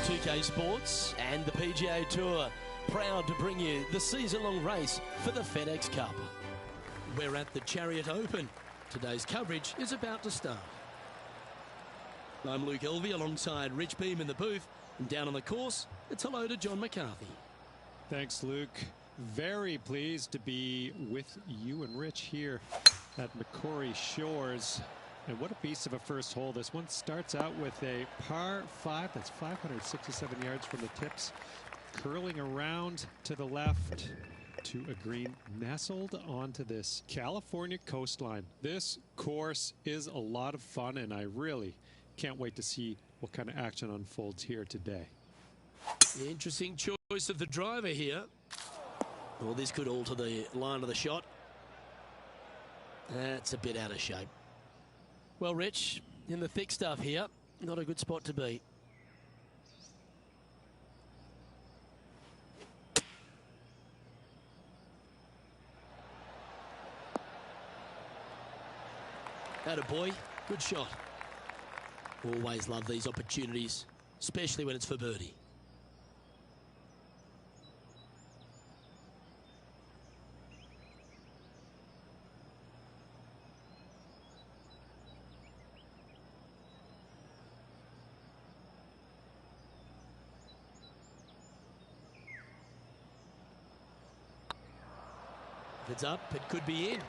2K Sports and the PGA Tour, proud to bring you the season-long race for the FedEx Cup. We're at the Chariot Open. Today's coverage is about to start. I'm Luke Elvey alongside Rich Beam in the booth, and down on the course, it's hello to John McCarthy. Thanks, Luke. Very pleased to be with you and Rich here at Macquarie Shores. And what a beast of a first hole. This one starts out with a par 5 that's 567 yards from the tips, curling around to the left to a green nestled onto this California coastline. This course is a lot of fun, and I really can't wait to see what kind of action unfolds here today. The interesting choice of the driver here. Well, this could alter the line of the shot. That's a bit out of shape. Well, Rich, in the thick stuff here, not a good spot to be. Attaboy, good shot. Always love these opportunities, especially when it's for birdie. If it's up, it could be in.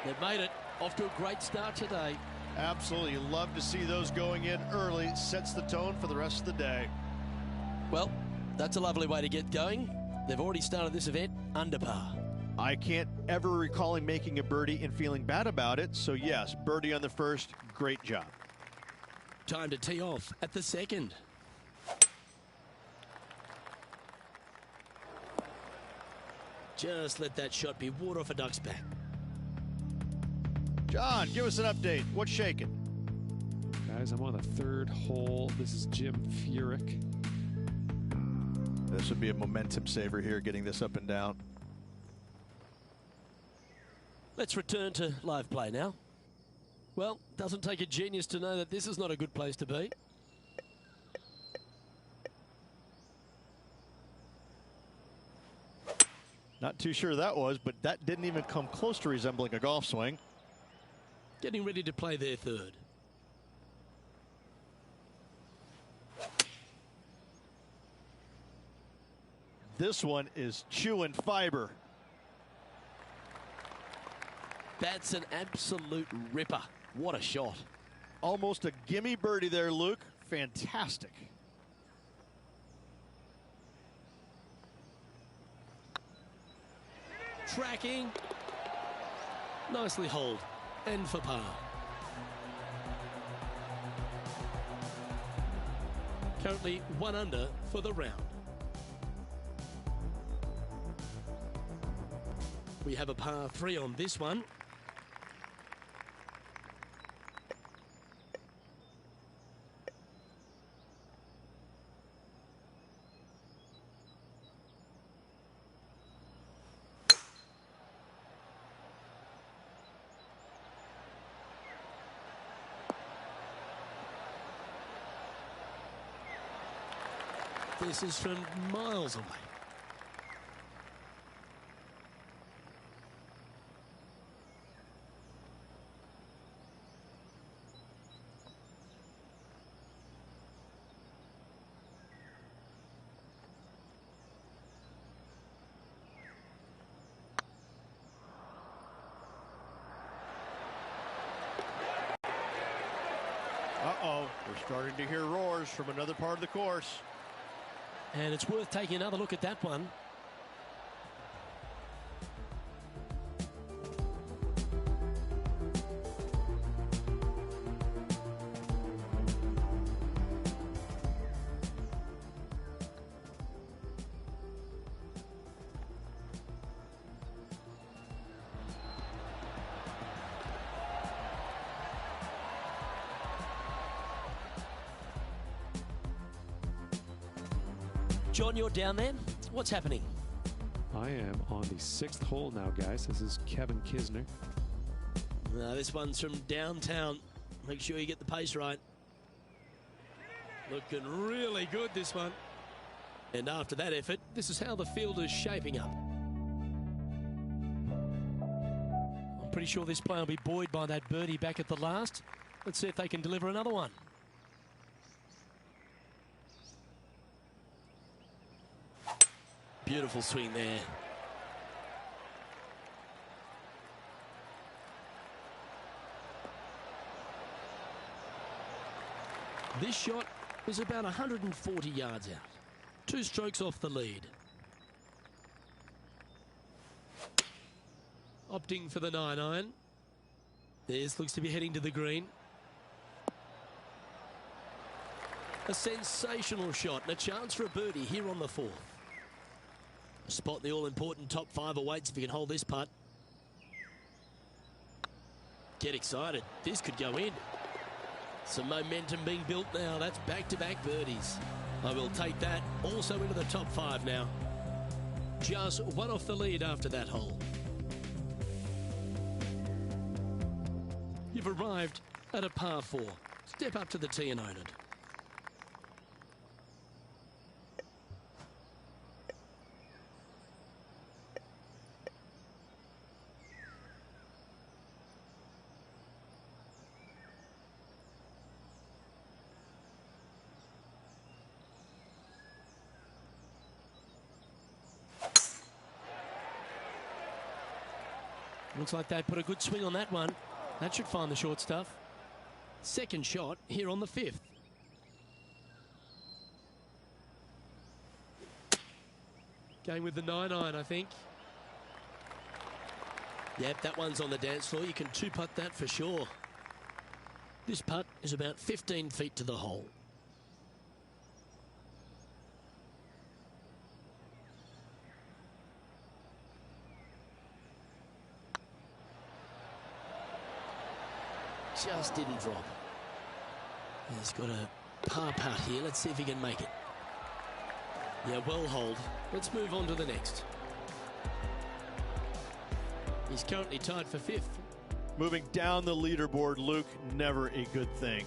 They've made it. Off to a great start today. Absolutely. You love to see those going in early. Sets the tone for the rest of the day. Well, that's a lovely way to get going. They've already started this event under par. I can't ever recall him making a birdie and feeling bad about it. So, yes, birdie on the first. Great job. Time to tee off at the second. Just let that shot be water off a duck's back. John, give us an update. What's shaking? Guys, I'm on the third hole. This is Jim Furyk. This would be a momentum saver here, getting this up and down. Let's return to live play now. Well, doesn't take a genius to know that this is not a good place to be. Not too sure that was, but that didn't even come close to resembling a golf swing. Getting ready to play their third. This one is chewing fiber. That's an absolute ripper. What a shot. Almost a gimme birdie there, Luke. Fantastic. Tracking. Nicely holed. And for par. Currently 1 under for the round. We have a par 3 on this one. This is from miles away. Uh-oh, we're starting to hear roars from another part of the course. And it's worth taking another look at that one. John, you're down there. What's happening? I am on the 6th hole now, guys. This is Kevin Kisner. This one's from downtown. Make sure you get the pace right. Looking really good, this one. And after that effort, this is how the field is shaping up. I'm pretty sure this player will be buoyed by that birdie back at the last. Let's see if they can deliver another one. Beautiful swing there. This shot is about 140 yards out. 2 strokes off the lead. Opting for the 9-iron. This looks to be heading to the green. A sensational shot and a chance for a birdie here on the 4th. A spot in the all-important top 5 awaits if you can hold this putt. Get excited. This could go in. Some momentum being built now. That's back-to-back birdies. I will take that also into the top 5 now. Just one off the lead after that hole. You've arrived at a par 4. Step up to the tee and own it. Looks like they put a good swing on that one. That should find the short stuff. Second shot here on the 5th. Going with the 9-iron, I think. Yep, that one's on the dance floor. You can 2-putt that for sure. This putt is about 15 feet to the hole. Just didn't drop. He's got a par putt here. Let's see if he can make it. Yeah, well hold. Let's move on to the next. He's currently tied for 5th. Moving down the leaderboard, Luke, never a good thing.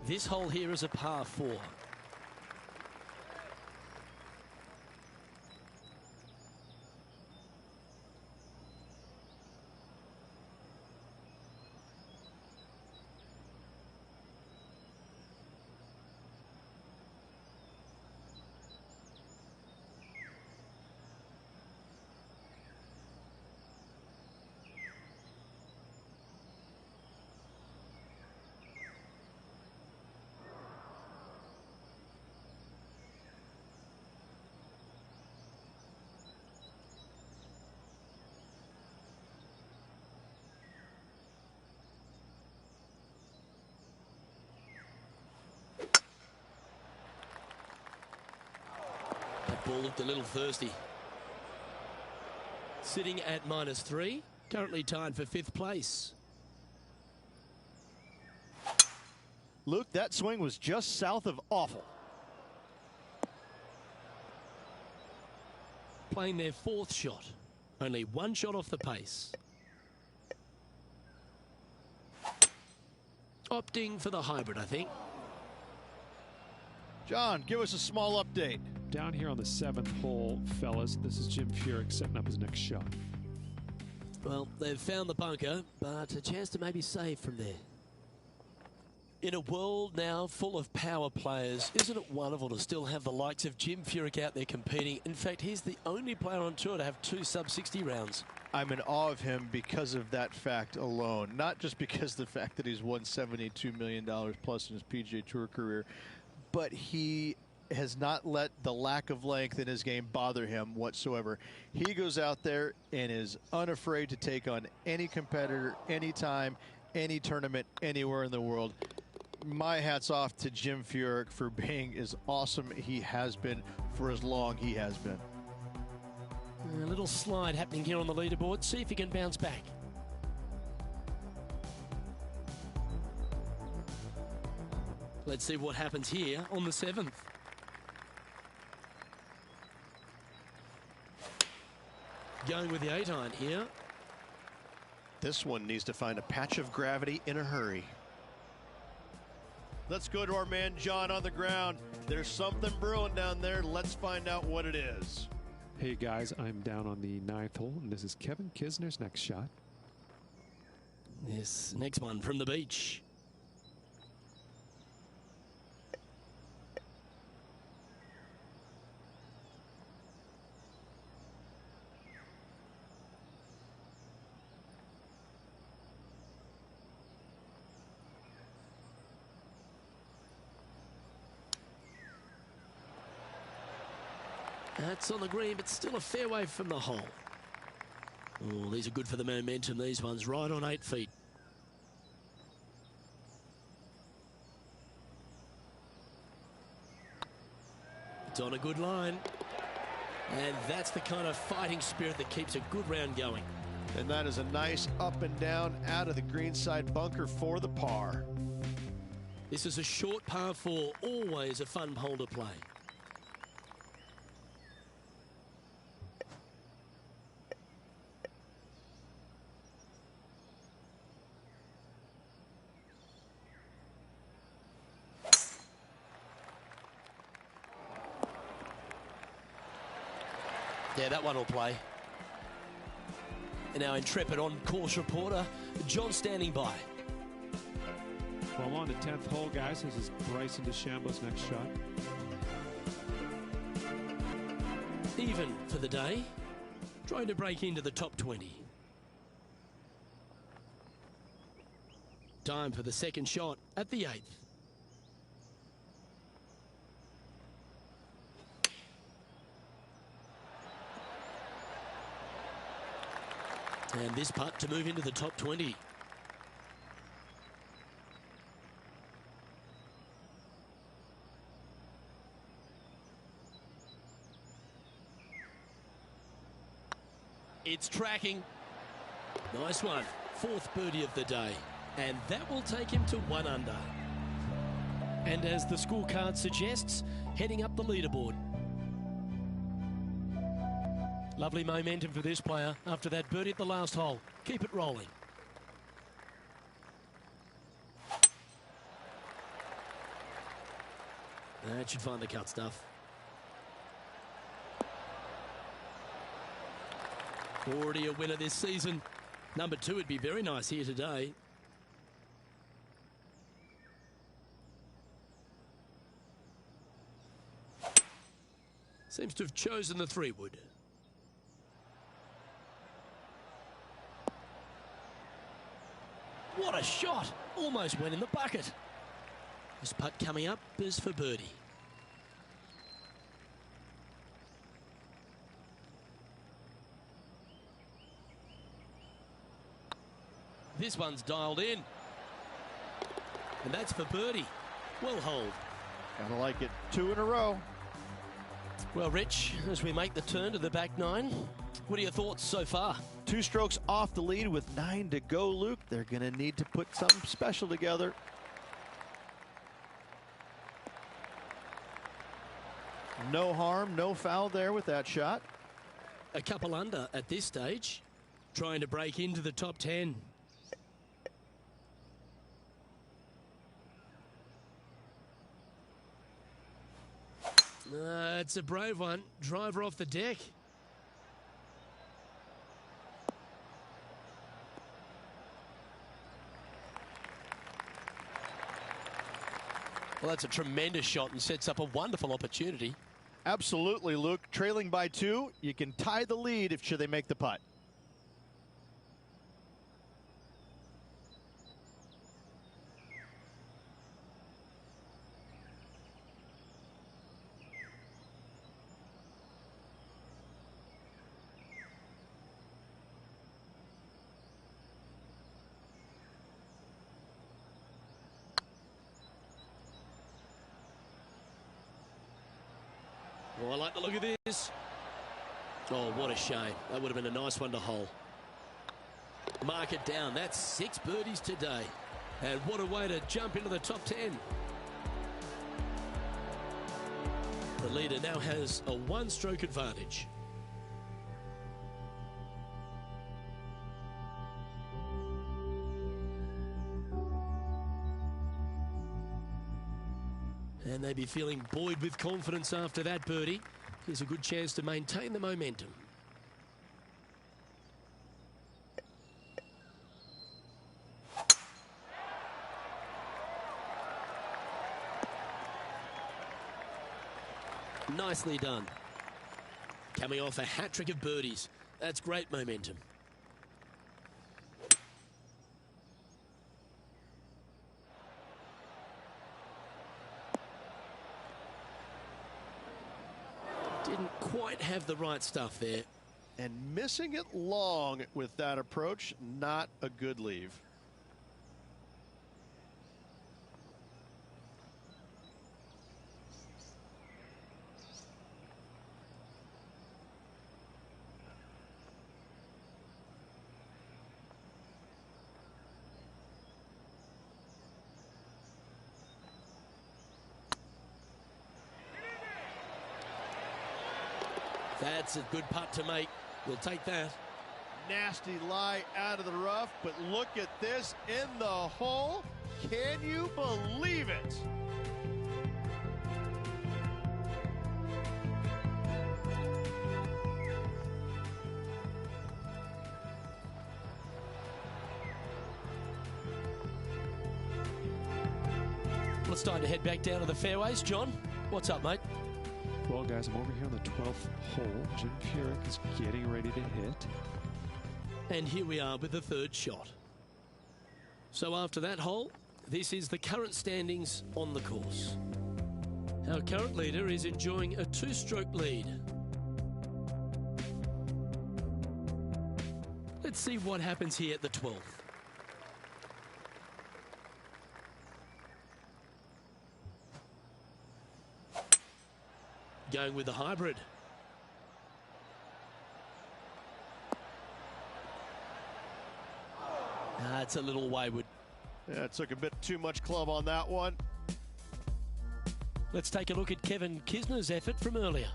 This hole here is a par 4. Ball looked a little thirsty. Sitting at -3, currently tied for 5th place. Luke, that swing was just south of awful. Playing their 4th shot. Only 1 shot off the pace. Opting for the hybrid, I think. John, give us a small update. Down here on the 7th hole, fellas, this is Jim Furyk setting up his next shot. Well, they've found the bunker, but a chance to maybe save from there. In a world now full of power players, isn't it wonderful to still have the likes of Jim Furyk out there competing? In fact, he's the only player on tour to have 2 sub-60 rounds. I'm in awe of him because of that fact alone. Not just because of the fact that he's won $72 million plus in his PGA Tour career, but he has not let the lack of length in his game bother him whatsoever. He goes out there and is unafraid to take on any competitor, anytime, any tournament, anywhere in the world. My hat's off to Jim Furyk for being as awesome he has been for as long he has been. A little slide happening here on the leaderboard. See if he can bounce back. Let's see what happens here on the 7th. Going with the 8-iron here. This one needs to find a patch of gravity in a hurry. Let's go to our man John on the ground. There's something brewing down there. Let's find out what it is. Hey guys, I'm down on the 9th hole, and this is Kevin Kisner's next shot. This next one from the beach. That's on the green, but still a fair way from the hole. Oh, these are good for the momentum, these ones, right on 8 feet. It's on a good line. And that's the kind of fighting spirit that keeps a good round going. And that is a nice up and down out of the greenside bunker for the par. This is a short par 4, always a fun hole to play. Yeah, that one will play. And our intrepid on-course reporter, John, standing by. Well, on the 10th hole, guys, this is Bryson DeChambeau's next shot. Even for the day, trying to break into the top 20. Time for the second shot at the 8th. And this putt to move into the top 20. It's tracking. Nice one. 4th birdie of the day. And that will take him to 1 under. And as the scorecard suggests, heading up the leaderboard. Lovely momentum for this player after that birdie at the last hole. Keep it rolling. That should find the cut stuff. Already a winner this season. Number 2 would be very nice here today. Seems to have chosen the 3-wood. What a shot! Almost went in the bucket. This putt coming up is for birdie. This one's dialed in. And that's for birdie. Well holed. Gotta like it. 2 in a row. Well, Rich, as we make the turn to the back 9, what are your thoughts so far? 2 strokes off the lead with 9 to go, Luke. They're going to need to put something special together. No harm, no foul there with that shot. A couple under at this stage, trying to break into the top 10. It's a brave one. Driver off the deck. Well, that's a tremendous shot and sets up a wonderful opportunity. Absolutely, Luke. Trailing by 2, you can tie the lead if should they make the putt. Oh, I like the look of this. Oh, what a shame. That would have been a nice one to hole. Mark it down. That's 6 birdies today. And what a way to jump into the top 10. The leader now has a 1-stroke advantage. And they'd be feeling buoyed with confidence after that birdie. Here's a good chance to maintain the momentum. Nicely done. Coming off a hat-trick of birdies. That's great momentum. Didn't quite have the right stuff there. And missing it long with that approach, not a good leave. That's a good putt to make. We'll take that. Nasty lie out of the rough, but look at this in the hole. Can you believe it? Well, it's time to head back down to the fairways. John, what's up, mate? Well, guys, I'm over here on the 12th hole. Jim Furyk is getting ready to hit. And here we are with the third shot. So after that hole, this is the current standings on the course. Our current leader is enjoying a 2-stroke lead. Let's see what happens here at the 12th. Going with the hybrid. It's a little wayward. Yeah, it took a bit too much club on that one. Let's take a look at Kevin Kisner's effort from earlier.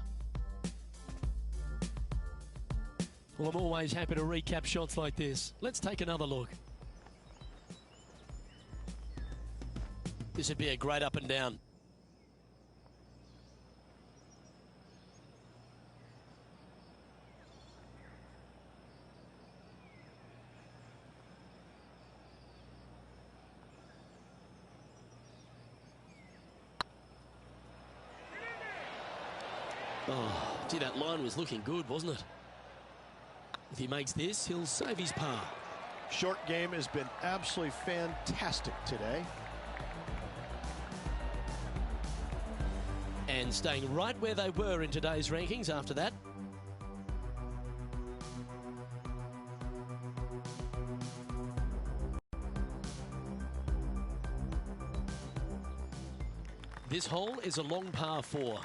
Well, I'm always happy to recap shots like this. Let's take another look. This would be a great up and down. Oh, gee, that line was looking good, wasn't it? If he makes this, he'll save his par. Short game has been absolutely fantastic today. And staying right where they were in today's rankings after that. This hole is a long par 4.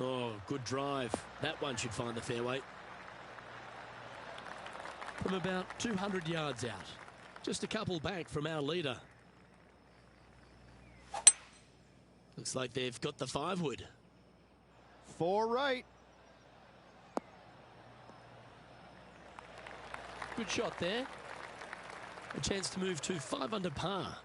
Oh, good drive. That one should find the fairway. From about 200 yards out. Just a couple back from our leader. Looks like they've got the 5-wood. 4 right. Good shot there. A chance to move to 5 under par.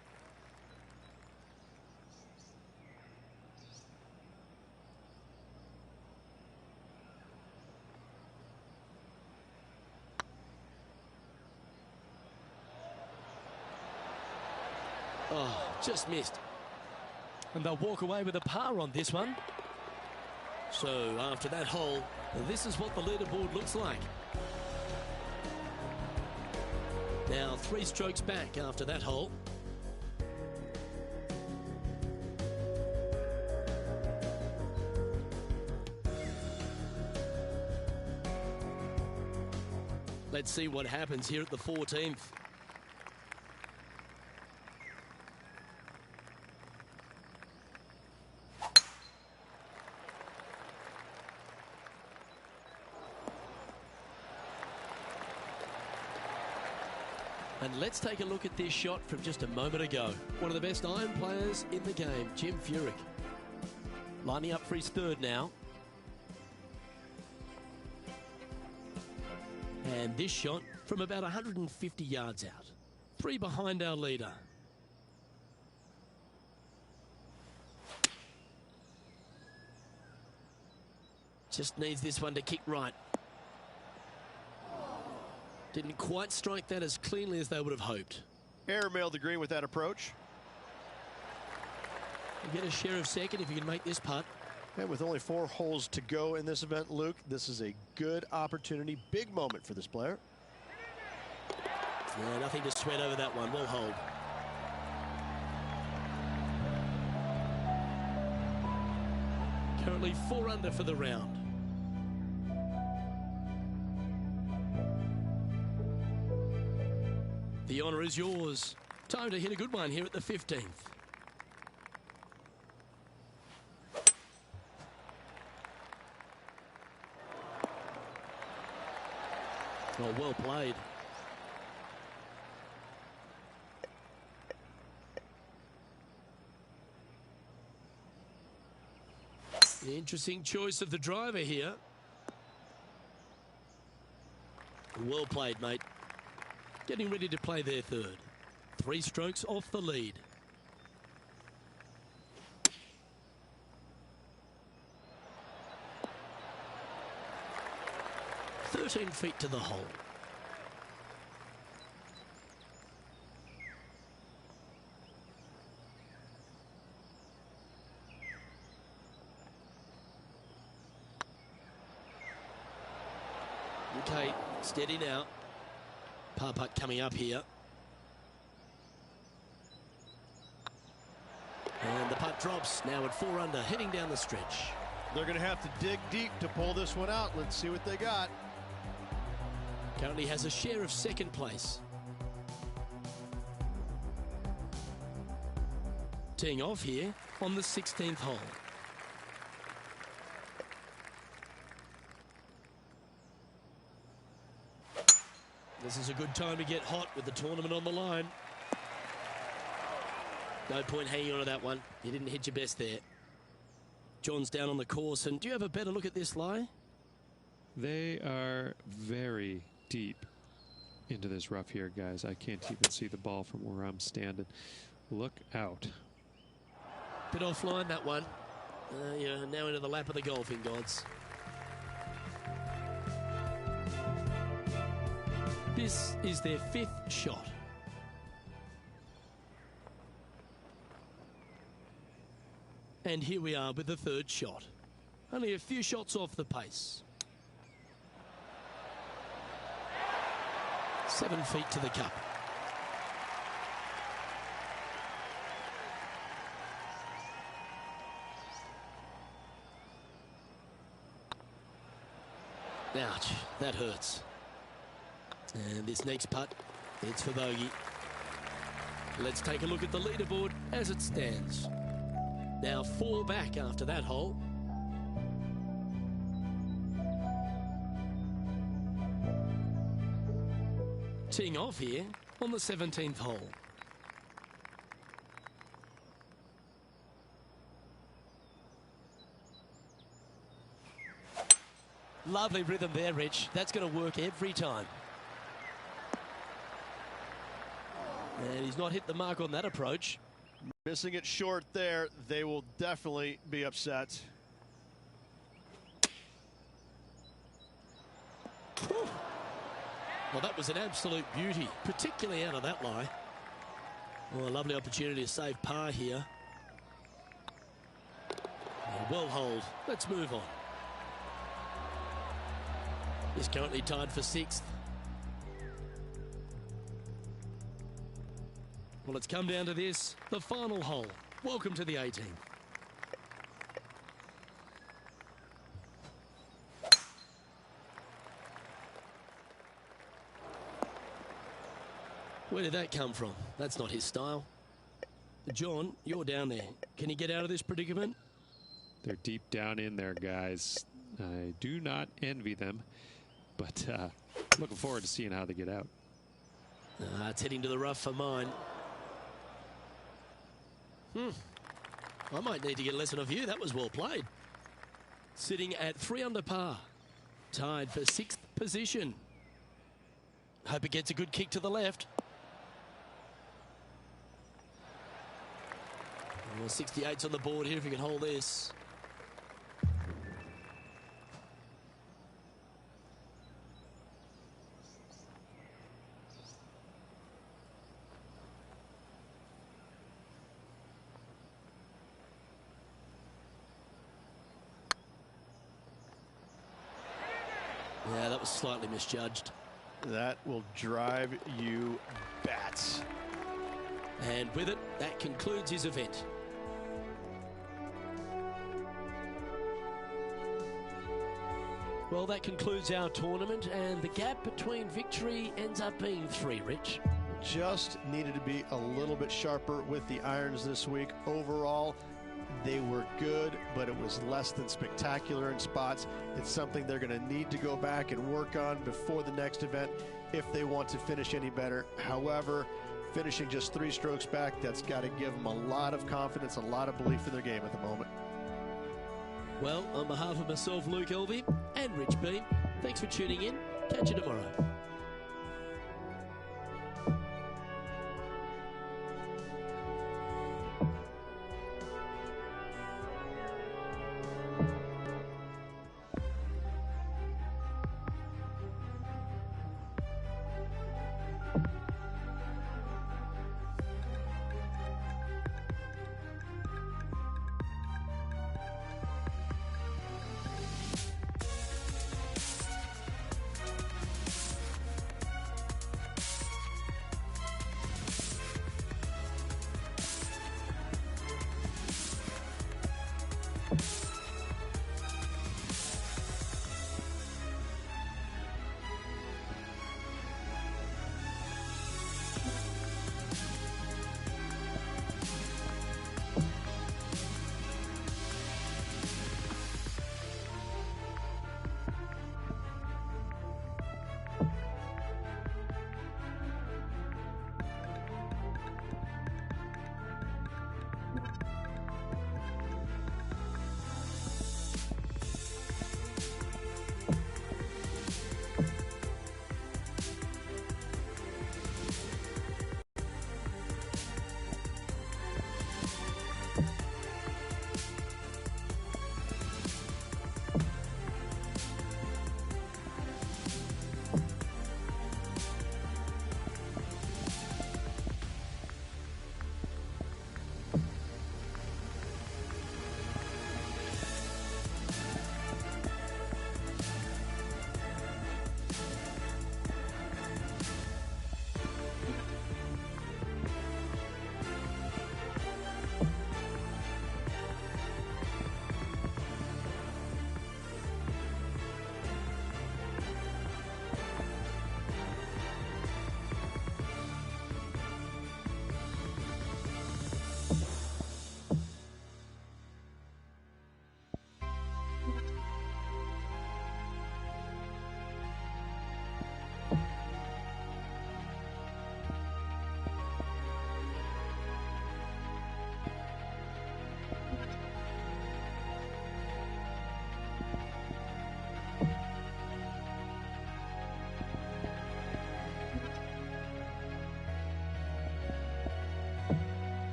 Oh, just missed. And they'll walk away with a par on this one. So after that hole, this is what the leaderboard looks like. Now 3 strokes back after that hole. Let's see what happens here at the 14th. And let's take a look at this shot from just a moment ago. One of the best iron players in the game, Jim Furyk. Lining up for his third now. And this shot from about 150 yards out. 3 behind our leader. Just needs this one to kick right. Didn't quite strike that as cleanly as they would have hoped. Airmailed the green with that approach. You get a share of second if you can make this putt. And with only 4 holes to go in this event, Luke, this is a good opportunity, big moment for this player. Yeah, nothing to sweat over that one. Well hold. Currently 4 under for the round. The honour is yours. Time to hit a good one here at the 15th. Oh, well played. Interesting choice of the driver here. Well played, mate. Getting ready to play their third. 3 strokes off the lead. "13 feet to the hole." Okay, steady now. Par putt coming up here. And the putt drops now at 4 under, heading down the stretch. They're going to have to dig deep to pull this one out. Let's see what they got. Currently has a share of second place. Teeing off here on the 16th hole. This is a good time to get hot with the tournament on the line. No point hanging on to that one. You didn't hit your best there. John's down on the course, and do you have a better look at this lie? They are very deep into this rough here, guys. I can't even see the ball from where I'm standing. Look out. Bit offline, that one. You're now into the lap of the golfing gods. This is their 5th shot. And here we are with the 3rd shot. Only a few shots off the pace. 7 feet to the cup. Ouch, that hurts. And this next putt, it's for bogey. Let's take a look at the leaderboard as it stands. Now 4 back after that hole. Teeing off here on the 17th hole. Lovely rhythm there, Rich. That's going to work every time. And he's not hit the mark on that approach. Missing it short there. They will definitely be upset. Whew. Well, that was an absolute beauty, particularly out of that lie. Oh, a lovely opportunity to save par here. Well hold. Let's move on. He's currently tied for 6th. Well, it's come down to this, the final hole. Welcome to the 18th. Where did that come from? That's not his style. John, you're down there. Can you get out of this predicament? They're deep down in there, guys. I do not envy them, but looking forward to seeing how they get out. It's heading to the rough for mine. I might need to get a lesson of you. That was well played. Sitting at 3 under par. Tied for 6th position. Hope it gets a good kick to the left. Well, 68's on the board here if he can hold this. Yeah, that was slightly misjudged. That will drive you bats. And with it, that concludes his event. Well, that concludes our tournament, and the gap between victory ends up being 3, Rich. Just needed to be a little bit sharper with the irons this week. Overall, they were good, but it was less than spectacular in spots. It's something they're going to need to go back and work on before the next event if they want to finish any better. However, finishing just 3 strokes back, that's got to give them a lot of confidence, a lot of belief in their game at the moment. Well, on behalf of myself, Luke Elvey, and Rich B, thanks for tuning in. Catch you tomorrow.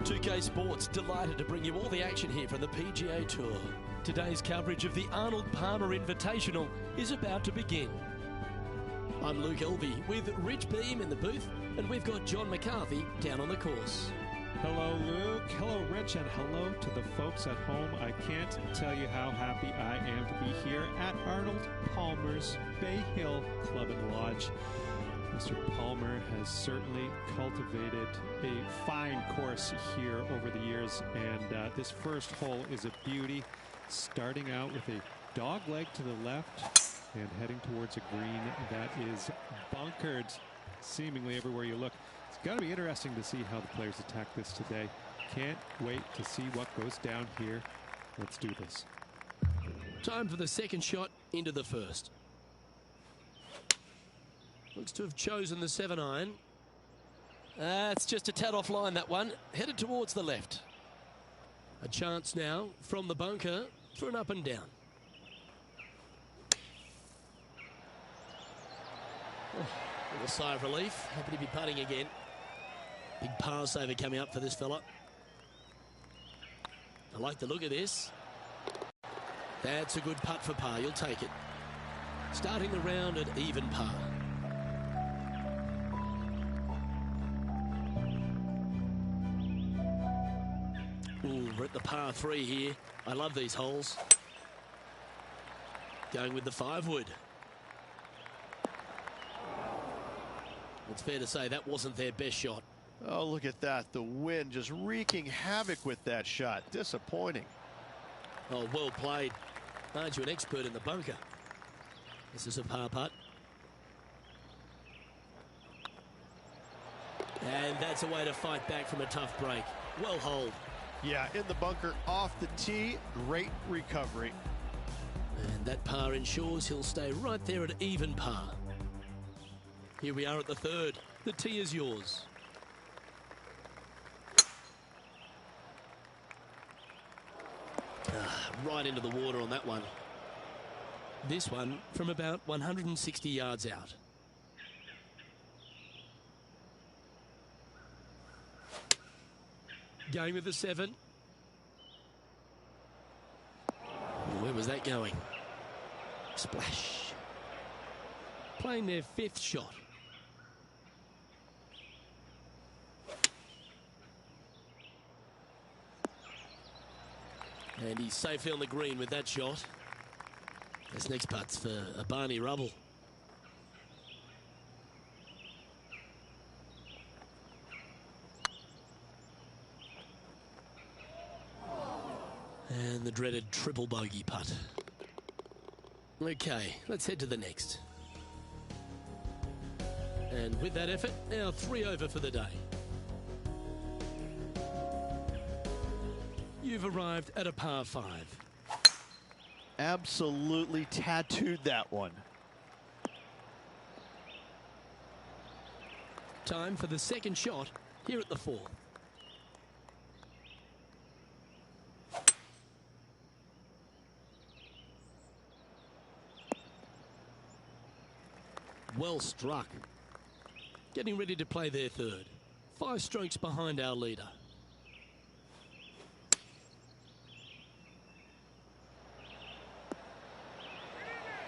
2K Sports delighted to bring you all the action here from the PGA Tour. Today's coverage of the Arnold Palmer Invitational is about to begin. I'm Luke Elvey with Rich Beam in the booth, and we've got John McCarthy down on the course. Hello, Luke. Hello, Rich. And hello to the folks at home. I can't tell you how happy I am to be here at Arnold Palmer's Bay Hill Club and Lodge. Mr. Palmer has certainly cultivated a fine course here over the years, and this first hole is a beauty, starting out with a dog leg to the left and heading towards a green that is bunkered seemingly everywhere you look. It's got to be interesting to see how the players attack this today. Can't wait to see what goes down here. Let's do this. Time for the second shot into the first. Looks to have chosen the 7-iron. It's just a tad offline, that one. Headed towards the left. A chance now from the bunker for an up and down. Oh, a little sigh of relief. Happy to be putting again. Big par saver coming up for this fella. I like the look of this. That's a good putt for par. You'll take it. Starting the round at even par. Ooh, we're at the par 3 here. I love these holes. Going with the 5-wood. It's fair to say that wasn't their best shot. Oh, look at that. The wind just wreaking havoc with that shot. Disappointing. Oh, well played. Aren't you an expert in the bunker? This is a par putt. And that's a way to fight back from a tough break. Well holed. Yeah, in the bunker, off the tee, great recovery. And that par ensures he'll stay right there at even par. Here we are at the third. The tee is yours. Right into the water on that one. This one from about 160 yards out. Going with the 7. Where was that going? Splash. Playing their 5th shot. And he's safely on the green with that shot. This next putt's for a Barney Rubble. And the dreaded triple bogey putt. Okay, let's head to the next. And with that effort, now 3 over for the day. You've arrived at a par 5. Absolutely tattooed that one. Time for the second shot here at the 4th. Well struck. Getting ready to play their 3rd. 5 strokes behind our leader.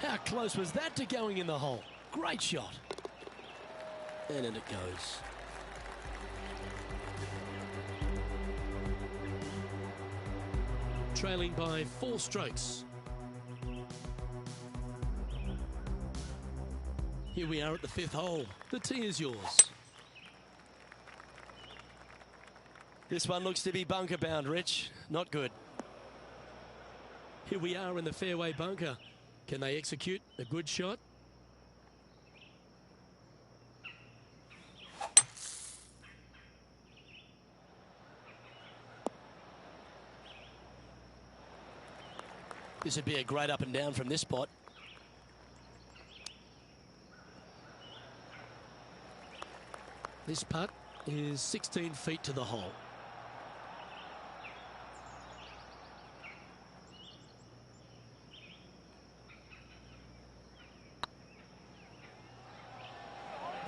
How close was that to going in the hole? Great shot. And in it goes. Trailing by 4 strokes. Here we are at the 5th hole. The tee is yours. This one looks to be bunker bound, Rich. Not good. Here we are in the fairway bunker. Can they execute a good shot? This would be a great up and down from this spot. This putt is 16 feet to the hole.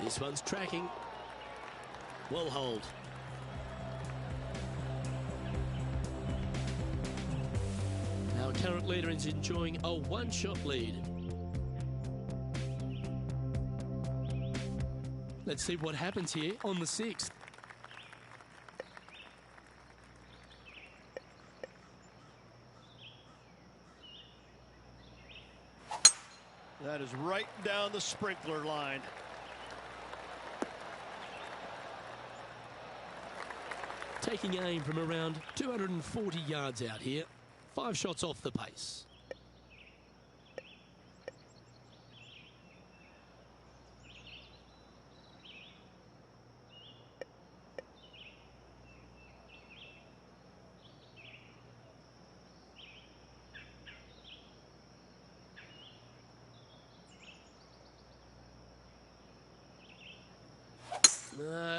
This one's tracking. Well holed. current leader is enjoying a one-shot lead. Let's see what happens here on the 6th. That is right down the sprinkler line. Taking aim from around 240 yards out here. 5 shots off the pace.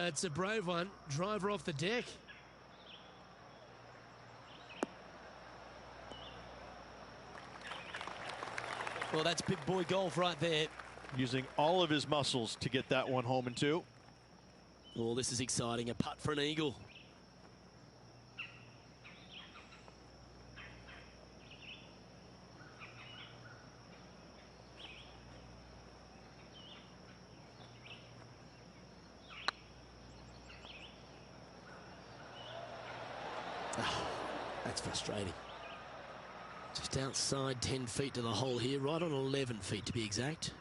It's a brave one. Driver off the deck. Well, that's big boy golf right there. Using all of his muscles to get that one home and two. Oh, this is exciting. A putt for an eagle. That's frustrating. Just outside 10 feet to the hole here, right on 11 feet to be exact.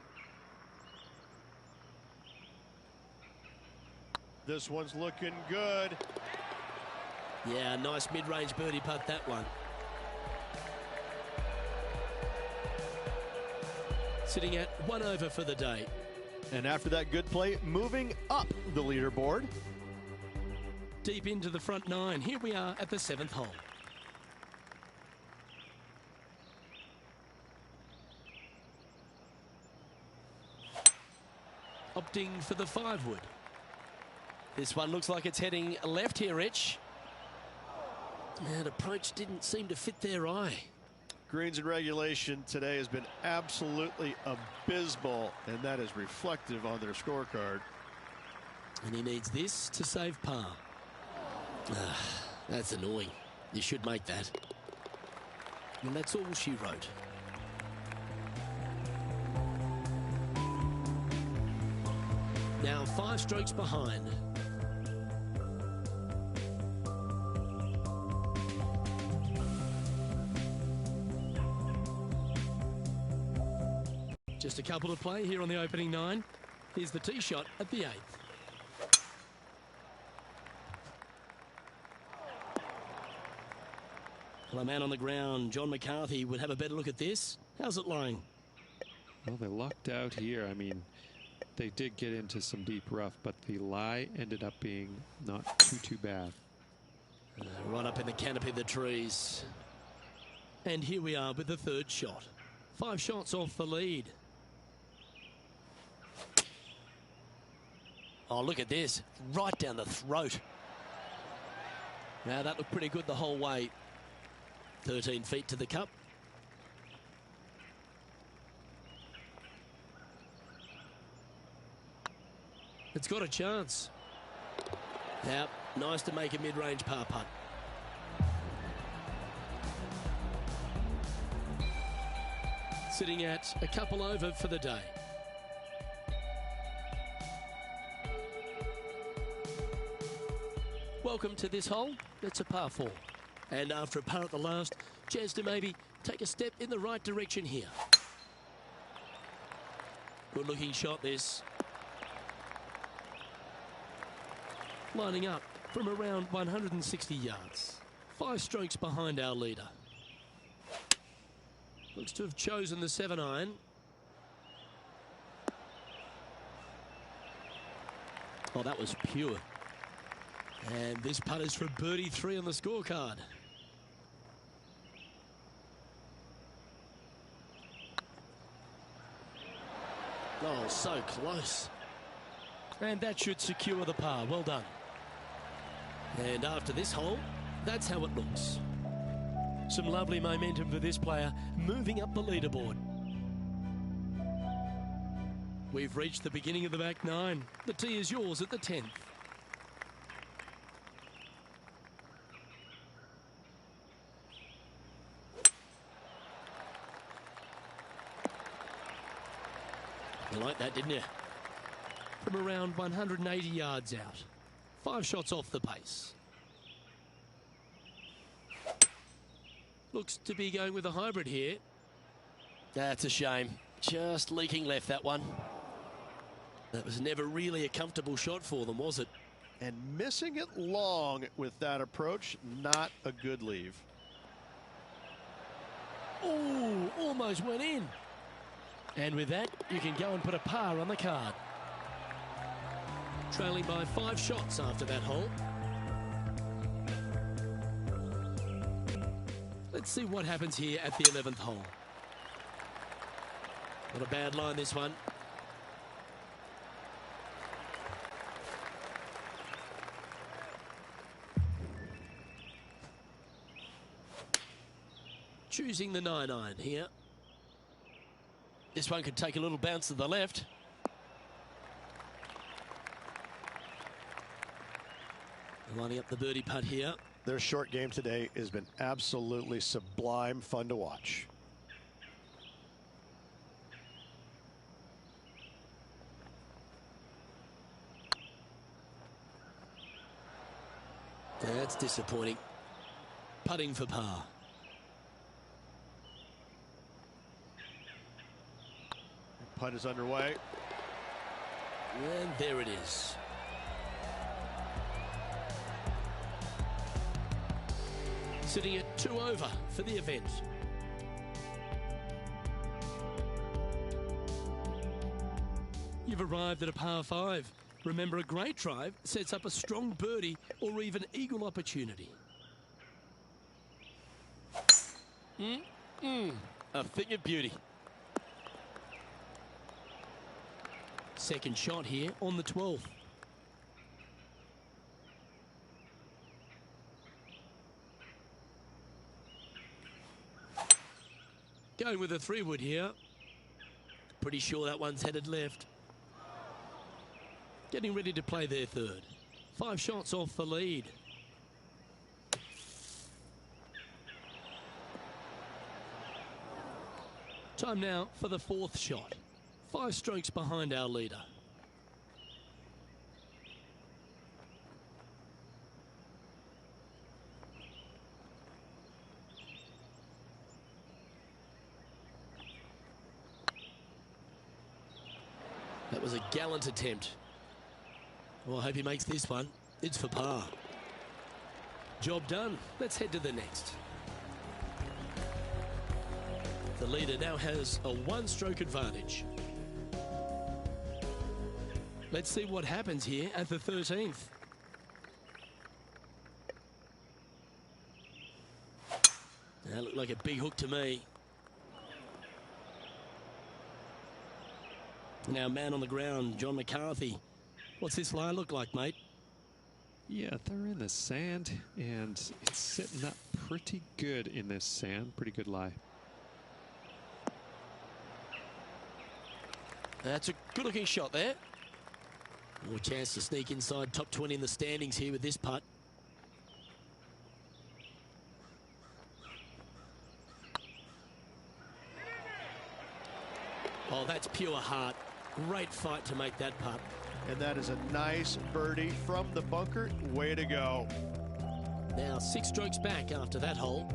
This one's looking good. Yeah, nice mid-range birdie putt, that one. Sitting at 1 over for the day. And after that good play, moving up the leaderboard. Deep into the front 9. Here we are at the 7th hole. Opting for the 5-wood. This one looks like it's heading left here, Rich. And approach didn't seem to fit their eye. Greens and regulation today has been absolutely abysmal, and that is reflective on their scorecard. And he needs this to save par. That's annoying. You should make that. And that's all she wrote. Now 5 strokes behind. Just a couple to play here on the opening 9. Here's the tee shot at the 8th. Well, a man on the ground, John McCarthy, would have a better look at this. How's it lying? Well, they lucked out here. I mean, they did get into some deep rough, but the lie ended up being not too bad. Right up in the canopy of the trees. And here we are with the 3rd shot. 5 shots off the lead. Oh, look at this. Right down the throat. Now, that looked pretty good the whole way. 13 feet to the cup. It's got a chance. Now, nice to make a mid-range par putt. Sitting at a couple over for the day. Welcome to this hole. It's a par 4. And after a par at the last, chance to maybe take a step in the right direction here. Good looking shot this. Lining up from around 160 yards. 5 strokes behind our leader. Looks to have chosen the 7-iron. Oh, that was pure. And this putt is for birdie 3 on the scorecard. Oh, so close. And that should secure the par. Well done. And after this hole, that's how it looks. Some lovely momentum for this player, moving up the leaderboard. We've reached the beginning of the back 9. The tee is yours at the 10th. You like that, didn't you? From around 180 yards out. 5 shots off the pace. Looks to be going with a hybrid here. That's a shame. Just leaking left, that one. That was never really a comfortable shot for them, was it? And missing it long with that approach, not a good leave. Oh, almost went in. And with that, you can go and put a par on the card. Trailing by 5 shots after that hole. Let's see what happens here at the 11th hole. Not a bad line, this one. Choosing the 9-iron here. This one could take a little bounce to the left. Lining up the birdie putt here. Their short game today has been absolutely sublime fun to watch. That's disappointing. Putting for par. Putt is underway. And there it is. Sitting at 2 over for the event. You've arrived at a par 5. Remember, a great drive sets up a strong birdie or even eagle opportunity. A thing of beauty. Second shot here on the 12th. Going with a 3-wood here. Pretty sure that one's headed left. Getting ready to play their third. 5 shots off the lead. Time now for the 4th shot. 5 strokes behind our leader. That was a gallant attempt. Well, I hope he makes this one. It's for par. Job done. Let's head to the next. The leader now has a 1-stroke advantage. Let's see what happens here at the 13th. That looked like a big hook to me. Now, man on the ground, John McCarthy. What's this lie look like, mate? Yeah, they're in the sand, and it's sitting up pretty good in this sand. Pretty good lie. That's a good-looking shot there. More chance to sneak inside top 20 in the standings here with this putt. Oh, that's pure heart. Great fight to make that putt. And that is a nice birdie from the bunker. Way to go. Now 6 strokes back after that hole.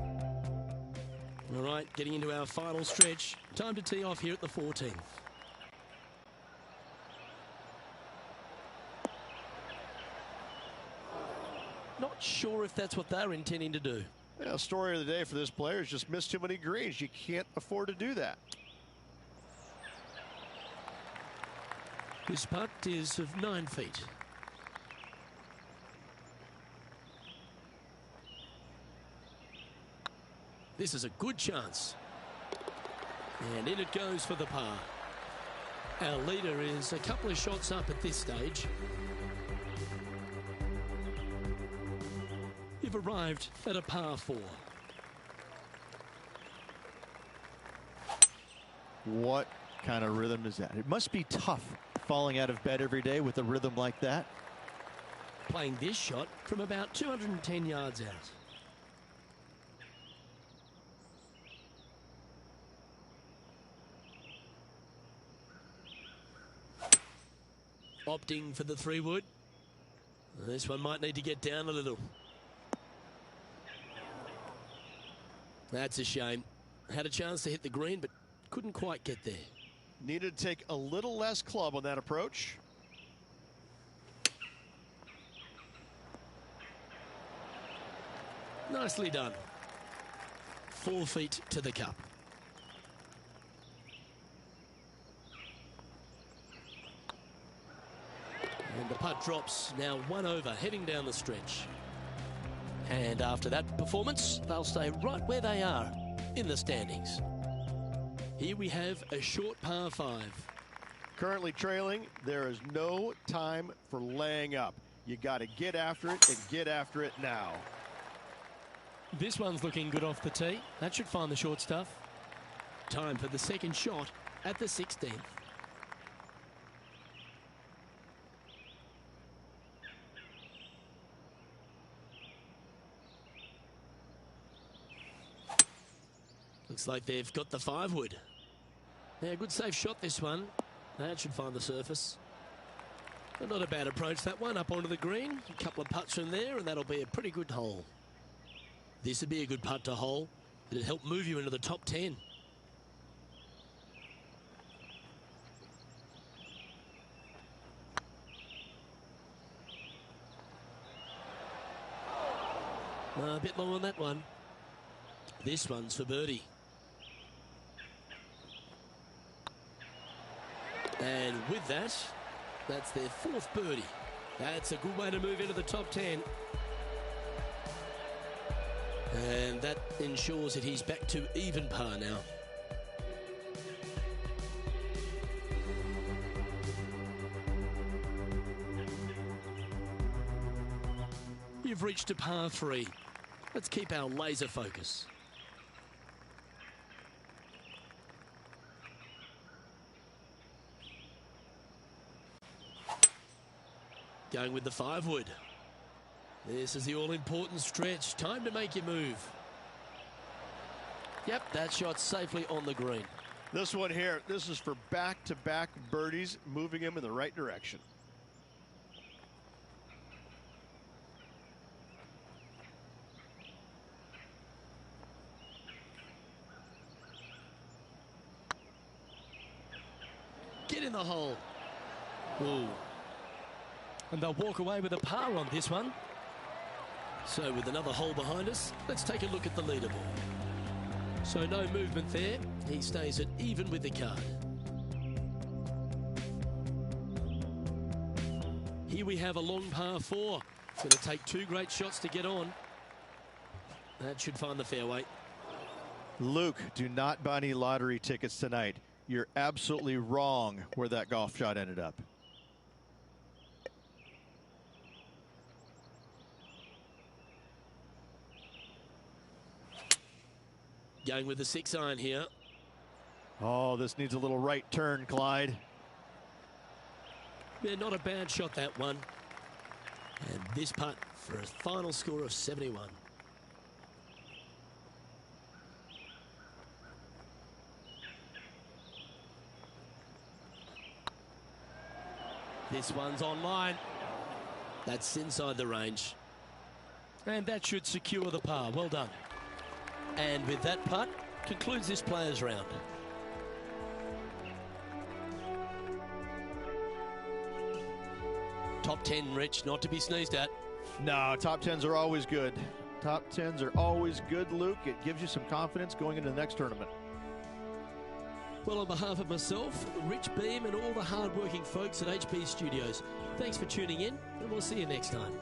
All right, getting into our final stretch. Time to tee off here at the 14th. Not sure if that's what they're intending to do. Yeah, story of the day for this player is just missed too many greens. You can't afford to do that. This putt is of 9 feet. This is a good chance. And in it goes for the par. Our leader is a couple of shots up at this stage. You've arrived at a par 4. What kind of rhythm is that? It must be tough falling out of bed every day with a rhythm like that. Playing this shot from about 210 yards out. opting for the 3-wood. This one might need to get down a little. That's a shame. Had a chance to hit the green, but couldn't quite get there. Needed to take a little less club on that approach. Nicely done. 4 feet to the cup. And the putt drops, now 1 over, heading down the stretch. And after that performance, they'll stay right where they are in the standings. Here we have a short par 5. Currently trailing, there is no time for laying up. You got to get after it and get after it now. This one's looking good off the tee. That should find the short stuff. Time for the second shot at the 16th. Looks like they've got the 5-wood. Yeah, good safe shot this one. That should find the surface. But not a bad approach, that one, up onto the green. A couple of putts from there, and that'll be a pretty good hole. This would be a good putt to hole. It'd help move you into the top 10. A bit long on that one. This one's for birdie. And with that, that's their 4th birdie. That's a good way to move into the top 10. And that ensures that he's back to even par now. You've reached a par 3. Let's keep our laser focus. Going with the 5-wood. This is the all-important stretch. Time to make your move. Yep, that shot's safely on the green. This one here, this is for back-to-back birdies, moving him in the right direction. Get in the hole. Ooh. And they'll walk away with a par on this one. So with another hole behind us, let's take a look at the leaderboard. So no movement there. He stays at even with the card. Here we have a long par 4. It's going to take 2 great shots to get on. That should find the fairway. Luke, do not buy any lottery tickets tonight. You're absolutely wrong where that golf shot ended up. Going with the 6-iron here. Oh, this needs a little right turn, Clyde. Yeah, not a bad shot, that one. And this putt for a final score of 71. This one's online. That's inside the range. And that should secure the par. Well done. And with that putt, concludes this players' round. Top 10, Rich, not to be sneezed at. No, top 10s are always good. Top 10s are always good, Luke. It gives you some confidence going into the next tournament. Well, on behalf of myself, Rich Beam, and all the hard-working folks at HB Studios, thanks for tuning in, and we'll see you next time.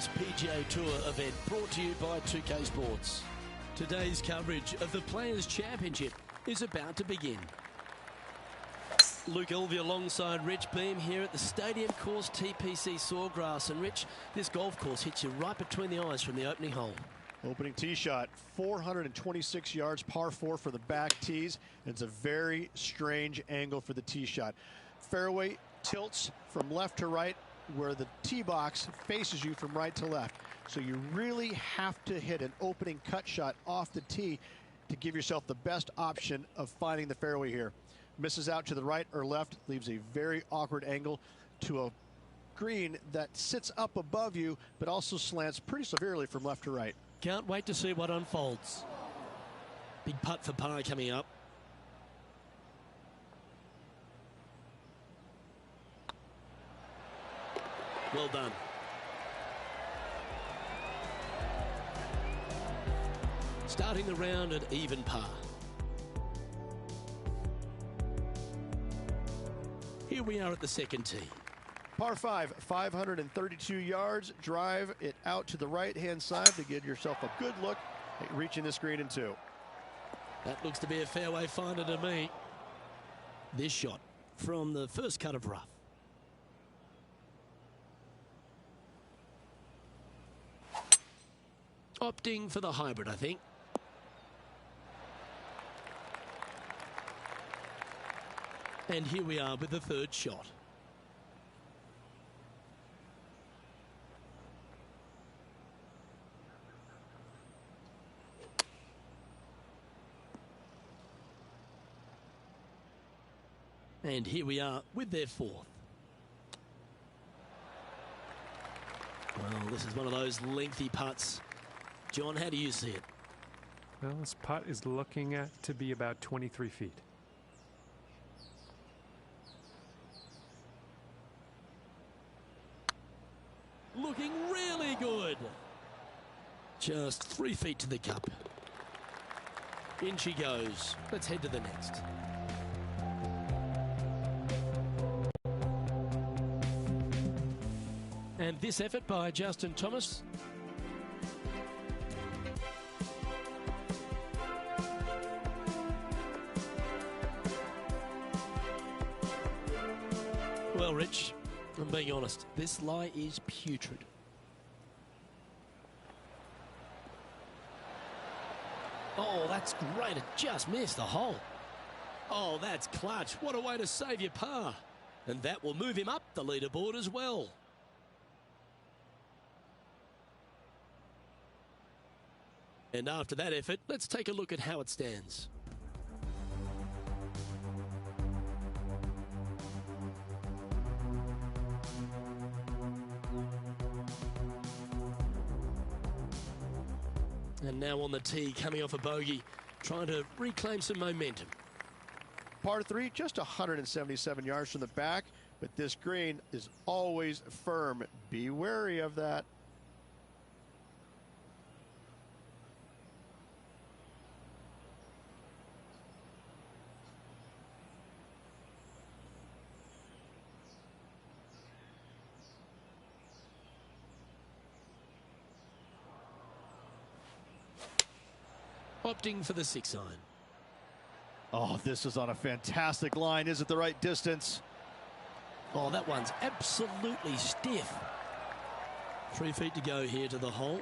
this PGA Tour event brought to you by 2K Sports. Today's coverage of the Players' Championship is about to begin. Luke Elvey alongside Rich Beam here at the Stadium Course TPC Sawgrass. And Rich, this golf course hits you right between the eyes from the opening hole. Opening tee shot, 426 yards, par 4 for the back tees. And it's a very strange angle for the tee shot. Fairway tilts from left to right, where the tee box faces you from right to left. So you really have to hit an opening cut shot off the tee to give yourself the best option of finding the fairway here. Misses out to the right or left, leaves a very awkward angle to a green that sits up above you, but also slants pretty severely from left to right. Can't wait to see what unfolds. Big putt for par coming up. Well done. Starting the round at even par. Here we are at the second tee. Par 5, 532 yards. Drive it out to the right-hand side to give yourself a good look at reaching this green in 2. That looks to be a fairway finder to me. This shot from the first cut of rough. Opting for the hybrid, I think. And here we are with the third shot. And here we are with their fourth. Well, this is one of those lengthy putts. John, how do you see it? Well, this putt is looking at to be about 23 feet. Looking really good. Just 3 feet to the cup. In she goes. Let's head to the next. And this effort by Justin Thomas. Well, Rich, I'm being honest, this lie is putrid. Oh, that's great. It just missed the hole. Oh, that's clutch. What a way to save your par. And that will move him up the leaderboard as well. And after that effort, let's take a look at how it stands. And now on the tee, coming off a bogey, trying to reclaim some momentum. Par 3, just 177 yards from the back, but this green is always firm. Be wary of that. Opting for the 6 iron. Oh, this is on a fantastic line. Is it the right distance? Oh, that one's absolutely stiff. 3 feet to go here to the hole.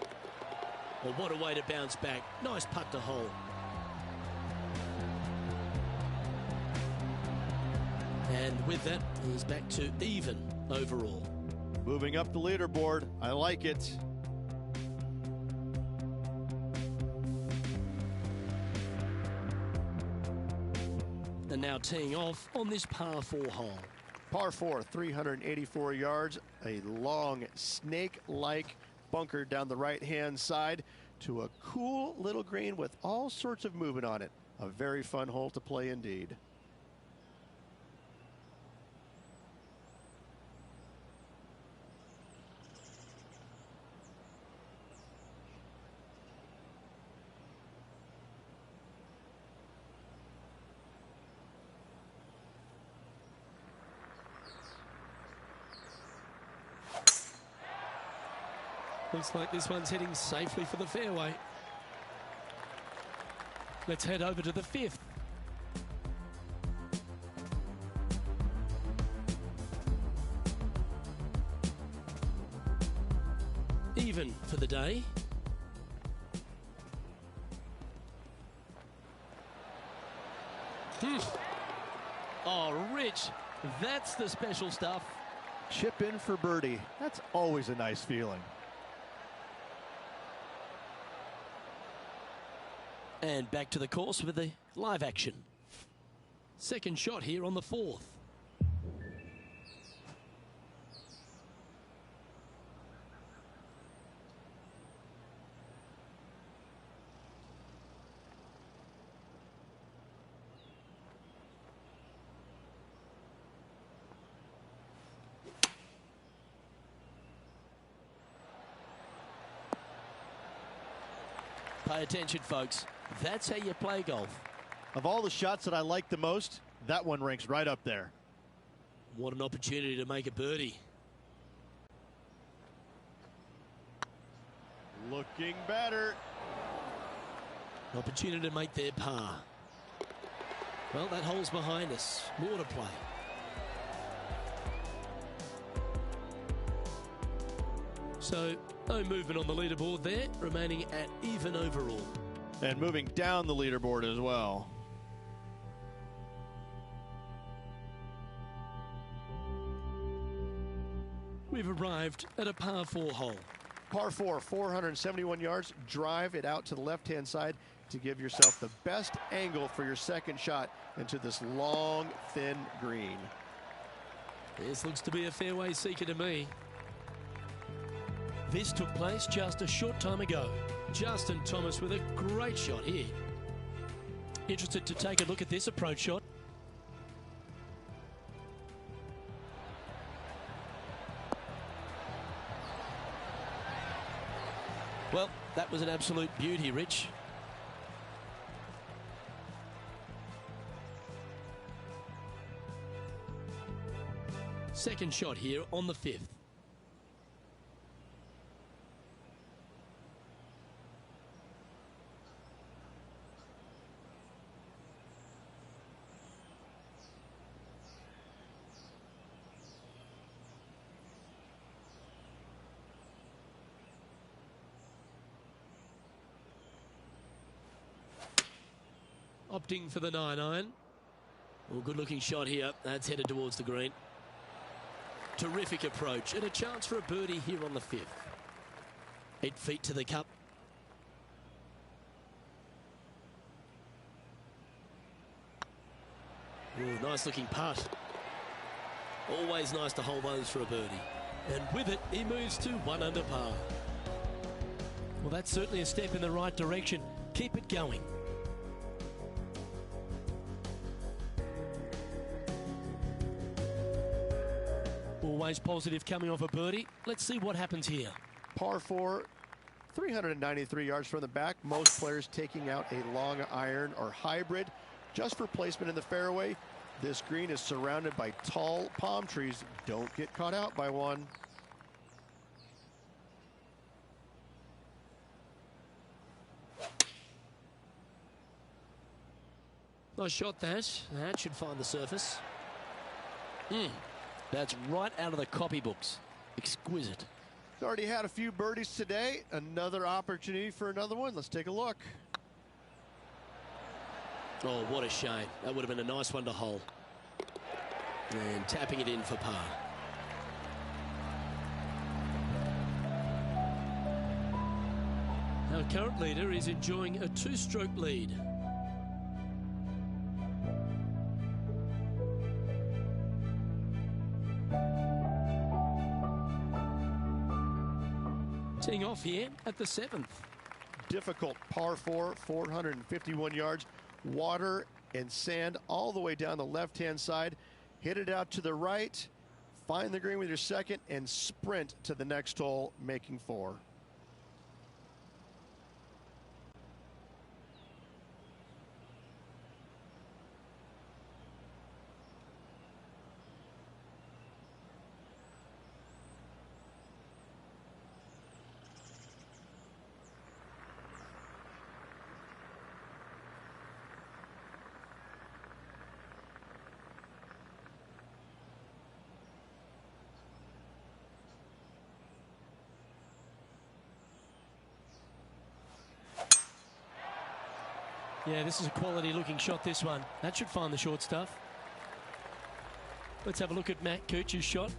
Well, what a way to bounce back. Nice putt to hole. And with that, he's back to even overall. Moving up the leaderboard. I like it. And now teeing off on this par 4 hole. Par 4, 384 yards, a long snake-like bunker down the right-hand side to a cool little green with all sorts of movement on it. A very fun hole to play indeed. Looks like this one's heading safely for the fairway. Let's head over to the 5th. Even for the day. Oh, Rich, that's the special stuff. Chip in for birdie. That's always a nice feeling. And back to the course with the live action. Second shot here on the 4th. Pay attention, folks. That's how you play golf. Of all the shots that I like the most, that one ranks right up there. What an opportunity to make a birdie. Looking better. An opportunity to make their par. Well, that hole's behind us. More to play. So, no movement on the leaderboard there, remaining at even overall. And moving down the leaderboard as well. We've arrived at a par 4 hole. Par 4, 471 yards. Drive it out to the left-hand side to give yourself the best angle for your second shot into this long, thin green. This looks to be a fairway seeker to me. This took place just a short time ago. Justin Thomas with a great shot here. Interested to take a look at this approach shot. Well, that was an absolute beauty, Rich. Second shot here on the 5th. Opting for the 9-iron. Well, good looking shot here. That's headed towards the green. Terrific approach and a chance for a birdie here on the 5th. 8 feet to the cup. Ooh, nice looking putt. Always nice to hold those for a birdie. And with it, he moves to 1 under par. Well, that's certainly a step in the right direction. Keep it going. Always positive coming off a birdie. Let's see what happens here. Par 4, 393 yards from the back. Most players taking out a long iron or hybrid just for placement in the fairway. This green is surrounded by tall palm trees. Don't get caught out by one. Nice shot, that. That should find the surface. That's right out of the copybooks. Exquisite. He's already had a few birdies today. Another opportunity for another one. Let's take a look. Oh, what a shame. That would have been a nice one to hole. And tapping it in for par. Our current leader is enjoying a 2-stroke lead. Teeing off here at the 7th. Difficult par 4, 451 yards. Water and sand all the way down the left-hand side. Hit it out to the right. Find the green with your second and sprint to the next hole, making 4. Yeah, this is a quality-looking shot, this one. That should find the short stuff. Let's have a look at Matt Cooch's shot.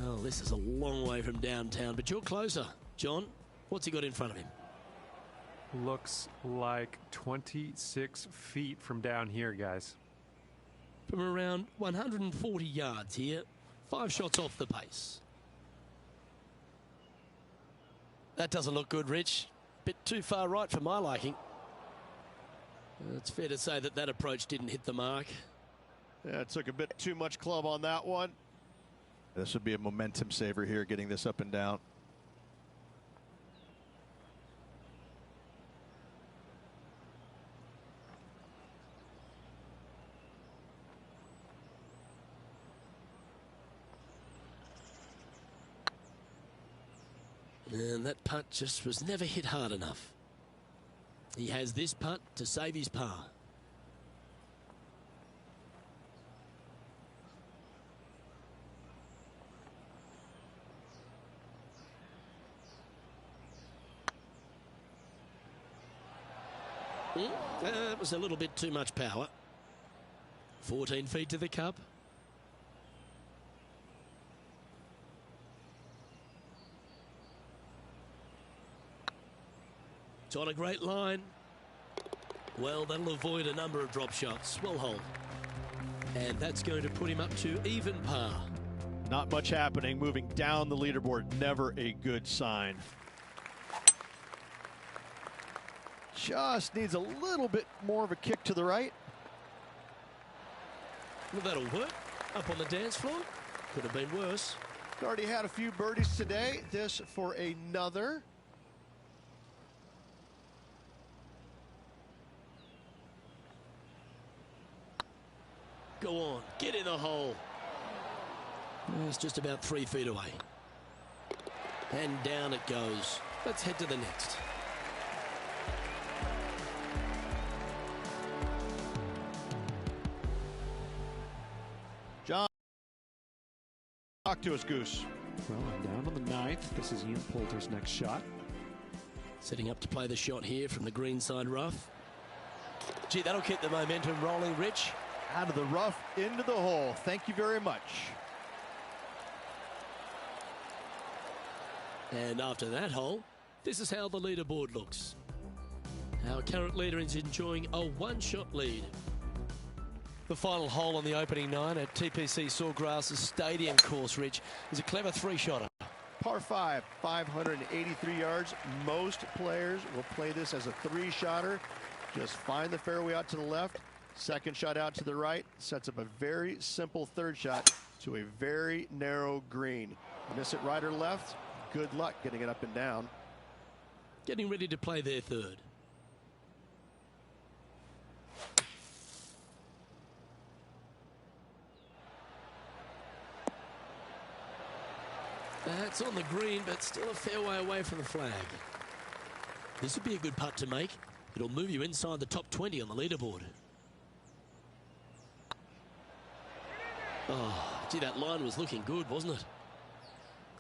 Well, this is a long way from downtown, but you're closer. John, what's he got in front of him? Looks like 26 feet from down here, guys. From around 140 yards here, 5 shots off the pace. That doesn't look good, Rich. Bit too far right for my liking. It's fair to say that that approach didn't hit the mark. Yeah, it took a bit too much club on that one. This would be a momentum saver here, getting this up and down. And that putt just was never hit hard enough. He has this putt to save his par. That was a little bit too much power. 14 feet to the cup. It's on a great line. Well, that'll avoid a number of drop shots. Well hold. And that's going to put him up to even par. Not much happening. Moving down the leaderboard, never a good sign. Just needs a little bit more of a kick to the right. Well, that'll work. Up on the dance floor. Could have been worse. Already had a few birdies today. This for another. Go on, get in the hole. It's just about 3 feet away. And down it goes. Let's head to the next. John, talk to us, Goose. Well, I'm down on the 9th. This is Ian Poulter's next shot. Setting up to play the shot here from the green side rough. Gee, that'll keep the momentum rolling, Rich. Out of the rough, into the hole. Thank you very much. And after that hole, this is how the leaderboard looks. Our current leader is enjoying a 1-shot lead. The final hole on the opening 9 at TPC Sawgrass's Stadium course, Rich, is a clever 3-shotter. Par 5, 583 yards. Most players will play this as a 3-shotter. Just find the fairway out to the left. Second shot out to the right. Sets up a very simple 3rd shot to a very narrow green. Miss it right or left. Good luck getting it up and down. Getting ready to play their 3rd. That's on the green, but still a fair way away from the flag. This would be a good putt to make. It'll move you inside the top 20 on the leaderboard. Oh, gee, that line was looking good, wasn't it?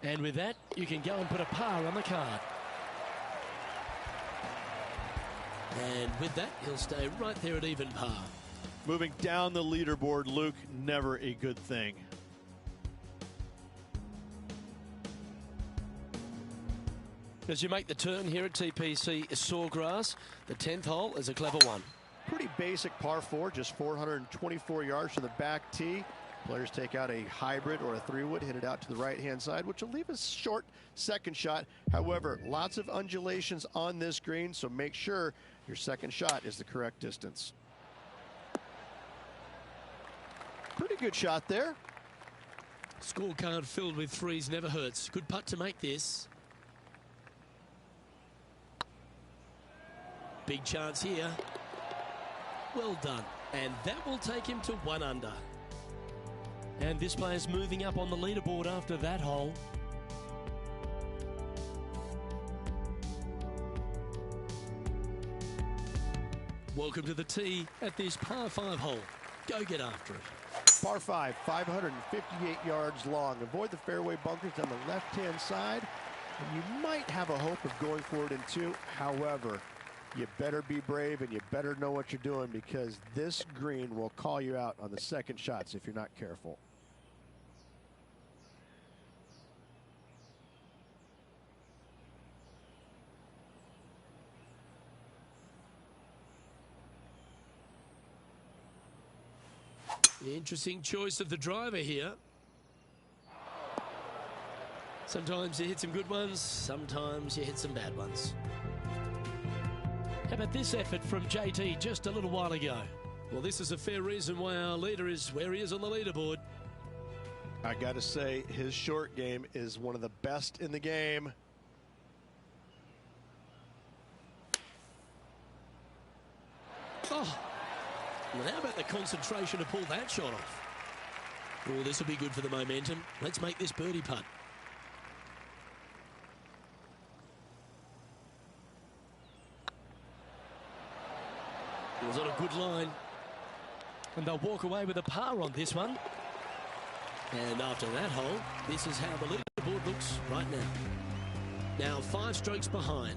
And with that, you can go and put a par on the card. And with that, he'll stay right there at even par. Moving down the leaderboard, Luke, never a good thing. As you make the turn here at TPC Sawgrass, the 10th hole is a clever one. Pretty basic par 4, just 424 yards to the back tee. Players take out a hybrid or a 3-wood, hit it out to the right-hand side, which will leave a short 2nd shot. However, lots of undulations on this green, so make sure your 2nd shot is the correct distance. Pretty good shot there. Scorecard filled with 3s never hurts. Good putt to make this. Big chance here. Well done. And that will take him to 1 under. And this player's moving up on the leaderboard after that hole. Welcome to the tee at this par 5 hole. Go get after it. Par 5, 558 yards long. Avoid the fairway bunkers down the left-hand side, and you might have a hope of going for it in 2. However, you better be brave and you better know what you're doing, because this green will call you out on the second shots if you're not careful. Interesting choice of the driver here. Sometimes you hit some good ones, sometimes you hit some bad ones. How about this effort from JT just a little while ago? Well, this is a fair reason why our leader is where he is on the leaderboard. I got to say, his short game is one of the best in the game. Oh, well, how about the concentration to pull that shot off? Oh, this will be good for the momentum. Let's make this birdie putt. It was on a good line. And they'll walk away with a par on this one. And after that hole, this is how the leaderboard looks right now. Now 5 strokes behind.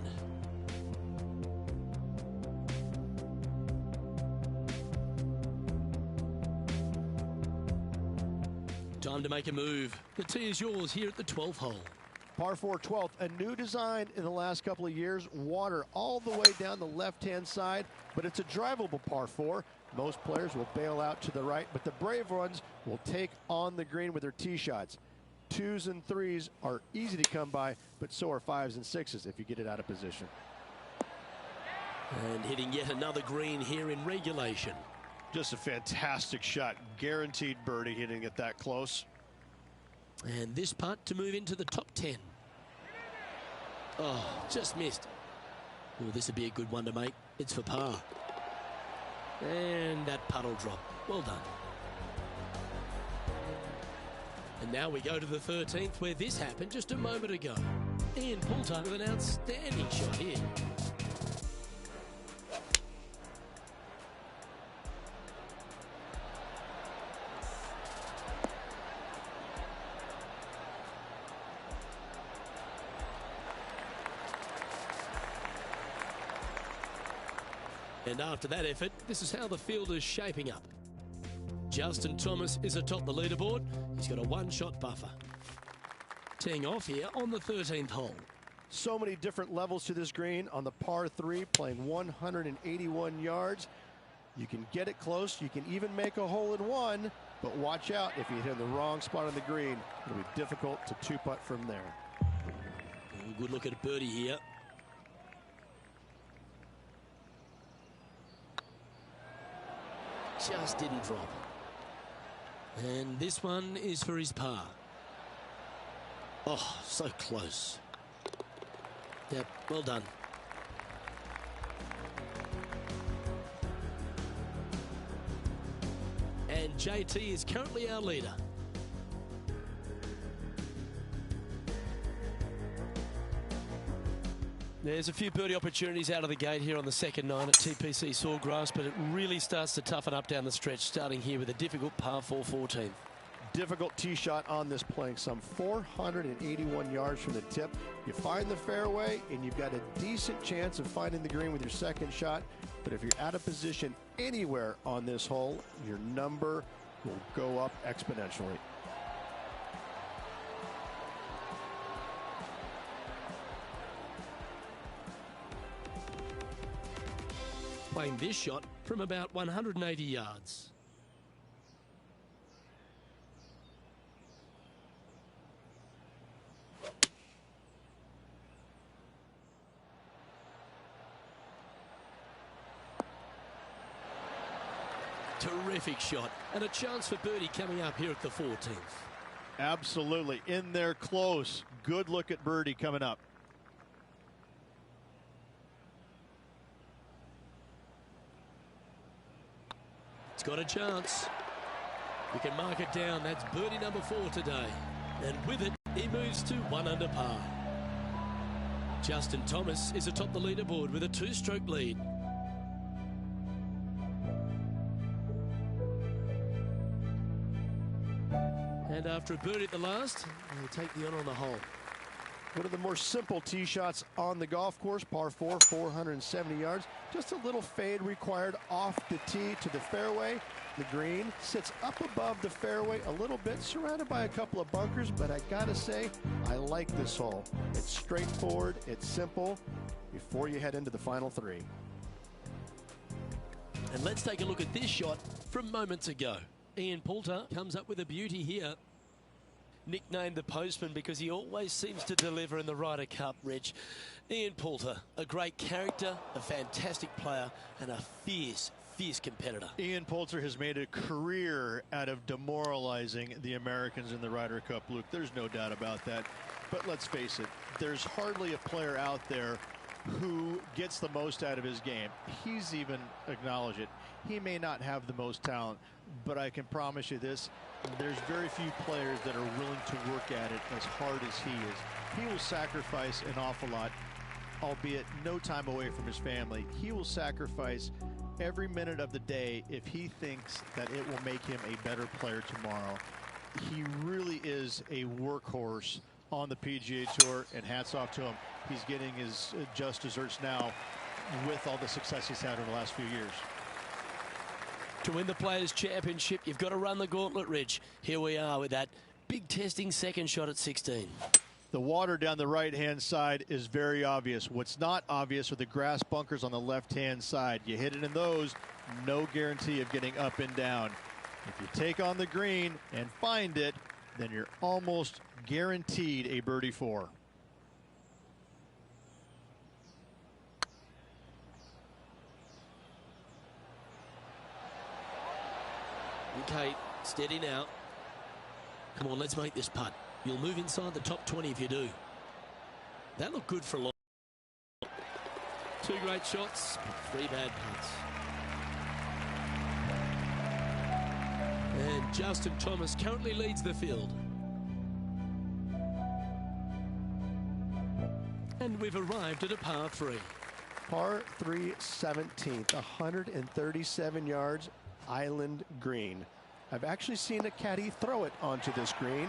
Time to make a move. The tee is yours here at the 12th hole. Par 4 12th, a new design in the last couple of years. Water all the way down the left-hand side, but it's a drivable par 4. Most players will bail out to the right, but the brave ones will take on the green with their tee shots. 2s and 3s are easy to come by, but so are 5s and 6s if you get it out of position. And hitting yet another green here in regulation. Just a fantastic shot. Guaranteed birdie hitting it that close. And this putt to move into the top 10. Oh, just missed. Oh, this would be a good one to make. It's for par. And that putt will drop. Well done. And now we go to the 13th, where this happened just a moment ago. Ian Poulter with an outstanding shot here. And after that effort, this is how the field is shaping up. Justin Thomas is atop the leaderboard. He's got a 1-shot buffer. Teeing off here on the 13th hole. So many different levels to this green on the par 3, playing 181 yards. You can get it close. You can even make a hole-in-one, but watch out if you hit in the wrong spot on the green. It'll be difficult to 2-putt from there. Good look at a birdie here. Just didn't drop. And this one is for his par. Oh, so close. Yep, well done. And JT is currently our leader. There's a few birdie opportunities out of the gate here on the second 9 at TPC Sawgrass, but it really starts to toughen up down the stretch, starting here with a difficult par 4 14th. Difficult tee shot on this, playing some 481 yards from the tip. You find the fairway, and you've got a decent chance of finding the green with your second shot. But if you're out of position anywhere on this hole, your number will go up exponentially. Playing this shot from about 180 yards. Terrific shot, and a chance for birdie coming up here at the 14th. Absolutely, in there close. Good look at birdie coming up. It's got a chance. You can mark it down. That's birdie number 4 today. And with it, he moves to 1 under par. Justin Thomas is atop the leaderboard with a 2-stroke lead. And after a birdie at the last, he'll take the honour on the hole. One of the more simple tee shots on the golf course, par 4, 470 yards. Just a little fade required off the tee to the fairway. The green sits up above the fairway a little bit, surrounded by a couple of bunkers, but I gotta say, I like this hole. It's straightforward, it's simple, before you head into the final three. And let's take a look at this shot from moments ago. Ian Poulter comes up with a beauty here. Nicknamed the Postman because he always seems to deliver in the Ryder Cup, Rich. Ian Poulter, a great character, a fantastic player, and a fierce competitor. Ian Poulter has made a career out of demoralizing the Americans in the Ryder Cup, Luke. There's no doubt about that. But let's face it, there's hardly a player out there who gets the most out of his game. He's even acknowledged it. He may not have the most talent, but I can promise you this, there's very few players that are willing to work at it as hard as he is. He will sacrifice an awful lot, albeit no time away from his family. He will sacrifice every minute of the day if he thinks that it will make him a better player tomorrow. He really is a workhorse on the PGA Tour, and hats off to him. He's getting his just desserts now with all the success he's had over the last few years. To win the Players' Championship, you've got to run the gauntlet, Rich. Here we are with that big testing second shot at 16. The water down the right-hand side is very obvious. What's not obvious are the grass bunkers on the left-hand side. You hit it in those, no guarantee of getting up and down. If you take on the green and find it, then you're almost guaranteed a birdie 4. Okay, steady now. Come on, let's make this putt. You'll move inside the top 20 if you do. That looked good for a long. 2 great shots, 3 bad putts. And Justin Thomas currently leads the field. And we've arrived at a par 3. Par 3 17th, 137 yards, island green. I've actually seen a caddy throw it onto this green,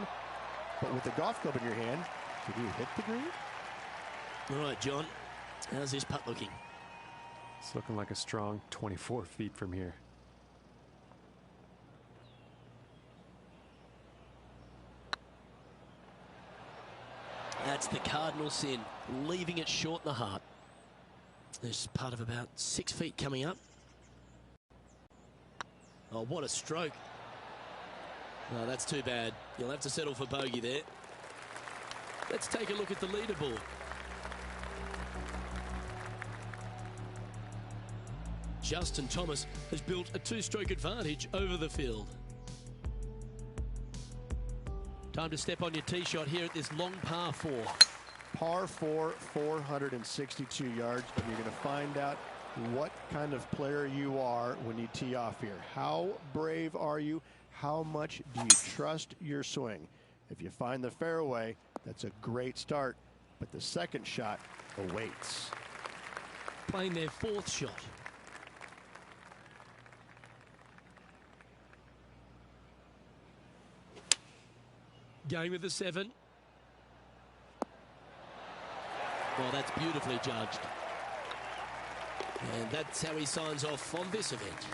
but with the golf club in your hand, did you hit the green? All right, John, how's this putt looking? It's looking like a strong 24 feet from here. That's the cardinal sin, leaving it short in the heart. There's part of about 6 feet coming up. Oh, what a stroke. Oh, that's too bad. You'll have to settle for bogey there. Let's take a look at the leaderboard. Justin Thomas has built a 2-stroke advantage over the field. Time to step on your tee shot here at this long par 4. Par 4, 462 yards, but you're going to find out what kind of player you are when you tee off here. How brave are you? How much do you trust your swing? If you find the fairway, that's a great start, but the second shot awaits. Playing their 4th shot. Going with the 7. Well, that's beautifully judged. And that's how he signs off on this event.